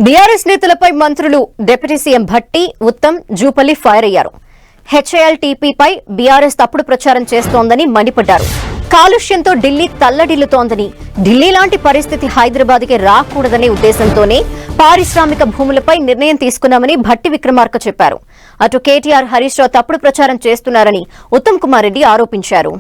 BRS నేతలపై మంత్రులు deputy CM Bhatti, Uttam, Jupally fire అయ్యారు. హెచ్ఏఎల్టీపీపై బీఆర్ఎస్ తప్పుడు ప్రచారం చేస్తోందని మండిపడ్డారు. కాలుష్యంతో ఢిల్లీ తల్లడిల్లుతోందని, ఢిల్లీ లాంటి పరిస్థితి హైదరాబాద్కి రాకూడదనే ఉద్దేశంతోనే పారిశ్రామిక భూములపై నిర్ణయం తీసుకున్నామని భట్టి విక్రమార్క చెప్పారు. అటు కేటీఆర్, హరీష్ రావు తప్పుడు ప్రచారం చేస్తున్నారని ఉత్తమ్ కుమార్ రెడ్డి ఆరోపించారు.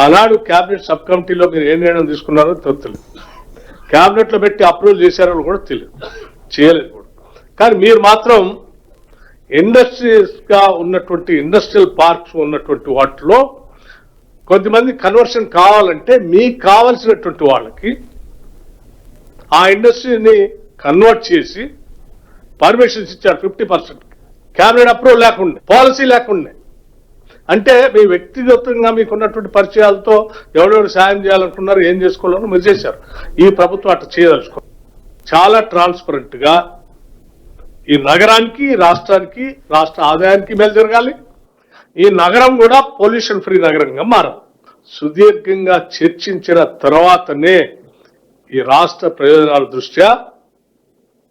ఆనాడు క్యాబినెట్ సబ్ కమిటీలో మీరు ఏ నిర్ణయం తీసుకున్నారో తెలియదు. క్యాబినెట్ లో పెట్టి అప్రూవల్ చేశారో కూడా తెలియదు, చేయలేదు కూడా. కానీ మీరు మాత్రం ఇండస్ట్రీస్ గా ఉన్నటువంటి ఇండస్ట్రియల్ పార్క్స్ ఉన్నటువంటి వాటిలో కొద్దిమంది కన్వర్షన్ కావాలంటే మీకు కావాల్సినటువంటి వాళ్ళకి ఆ ఇండస్ట్రీని కన్వర్ట్ చేసి పర్మిషన్స్ ఇచ్చారు 50%. క్యాబినెట్ అప్రూవల్ లేకుండా, పాలసీ లేకుండా. అంటే మీ వ్యక్తిగతంగా మీకున్నటువంటి పరిచయాలతో ఎవరెవరు సాయం చేయాలనుకున్నారు, ఏం చేసుకోవాలని మీరు చేశారు. ఈ ప్రభుత్వం అట్లా చేయదలుచుకో. చాలా ట్రాన్స్పరెంట్ గా ఈ నగరానికి, రాష్ట్రానికి, రాష్ట్ర ఆదాయానికి మేలు జరగాలి. ఈ నగరం కూడా పొల్యూషన్ ఫ్రీ నగరంగా మారాలి. సుదీర్ఘంగా చర్చించిన తర్వాతనే ఈ రాష్ట్ర ప్రయోజనాల దృష్ట్యా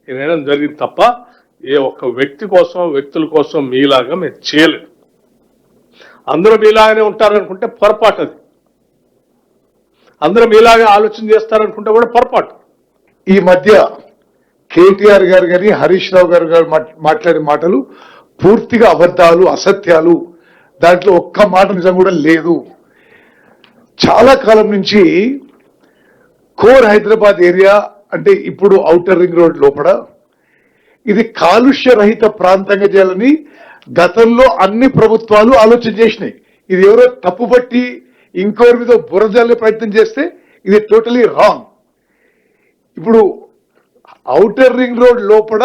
ఈ నిర్ణయం జరిగింది తప్ప ఏ ఒక్క వ్యక్తి కోసం, వ్యక్తుల కోసం మీలాగా మేము చేయలేదు. అందరూ మీలాగానే ఉంటారనుకుంటే పొరపాటు. అది అందరూ మీలాగా ఆలోచన చేస్తారనుకుంటే కూడా పొరపాటు. ఈ మధ్య కేటీఆర్ గారు కానీ, హరీష్ రావు గారు మాట్లాడే మాటలు పూర్తిగా అబద్ధాలు, అసత్యాలు. దాంట్లో ఒక్క మాట నిజం కూడా లేదు. చాలా కాలం నుంచి కోర్ హైదరాబాద్ ఏరియా అంటే ఇప్పుడు ఔటర్ రింగ్ రోడ్ లోపల ఇది కాలుష్య రహిత ప్రాంతంగా చేయాలని గతంలో అన్ని ప్రభుత్వాలు ఆలోచన చేసినాయి. ఇది ఎవరో తప్పుపట్టి ఇంకోరి మీద బురజల్లే ప్రయత్నం చేస్తే ఇది టోటలీ రాంగ్. ఇప్పుడు ఔటర్ రింగ్ రోడ్ లోపల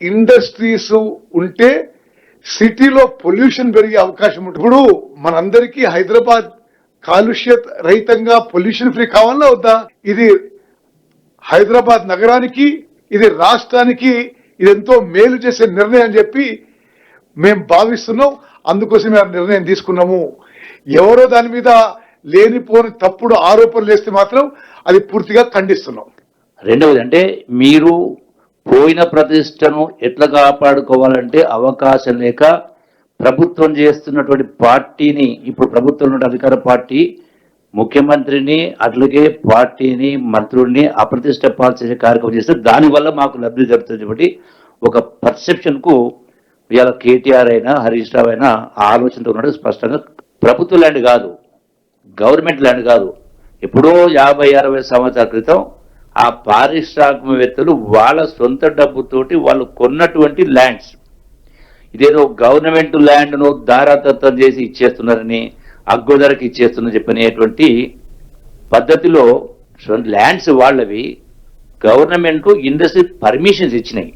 ఇండస్ట్రీస్ ఉంటే సిటీలో పొల్యూషన్ పెరిగే అవకాశం ఉంటుంది. ఇప్పుడు మనందరికీ హైదరాబాద్ కాలుష్య రహితంగా పొల్యూషన్ ఫ్రీ కావాలా వద్దా? ఇది హైదరాబాద్ నగరానికి, ఇది రాష్ట్రానికి ఇది ఎంతో మేలు చేసే నిర్ణయం అని చెప్పి మేము భావిస్తున్నాం. అందుకోసం మేము నిర్ణయం తీసుకున్నాము. ఎవరో దాని మీద లేనిపోని తప్పుడు ఆరోపణలు వేస్తే మాత్రం అది పూర్తిగా ఖండిస్తున్నాం. రెండవది అంటే మీరు పోయిన ప్రతిష్టను ఎట్లా కాపాడుకోవాలంటే అవకాశం లేక ప్రభుత్వం చేస్తున్నటువంటి పార్టీని, ఇప్పుడు ప్రభుత్వంలో అధికార పార్టీ ముఖ్యమంత్రిని అట్లాగే పార్టీని, మంత్రుల్ని అప్రతిష్ట పాల్చేసే కార్యక్రమం చేస్తే దానివల్ల మాకు లబ్ధి జరుగుతుంది కాబట్టి ఒక పర్సెప్షన్ కు ఇవాళ కేటీఆర్ అయినా, హరీష్ రావు అయినా ఆలోచనతో ఉన్నట్టు స్పష్టంగా ప్రభుత్వ ల్యాండ్ కాదు, గవర్నమెంట్ ల్యాండ్ కాదు. ఎప్పుడో 50-60 సంవత్సరాల క్రితం ఆ పారిశ్రామికవేత్తలు వాళ్ళ సొంత డబ్బుతోటి వాళ్ళు కొన్నటువంటి ల్యాండ్స్. ఇదేదో గవర్నమెంట్ ల్యాండ్ను దారాదత్తం చేసి ఇచ్చేస్తున్నారని, అగ్గుధరకి ఇచ్చేస్తున్నారని చెప్పినటువంటి పద్ధతిలో ల్యాండ్స్ వాళ్ళవి గవర్నమెంట్ ఇండస్ట్రీ పర్మిషన్స్ ఇచ్చినాయి.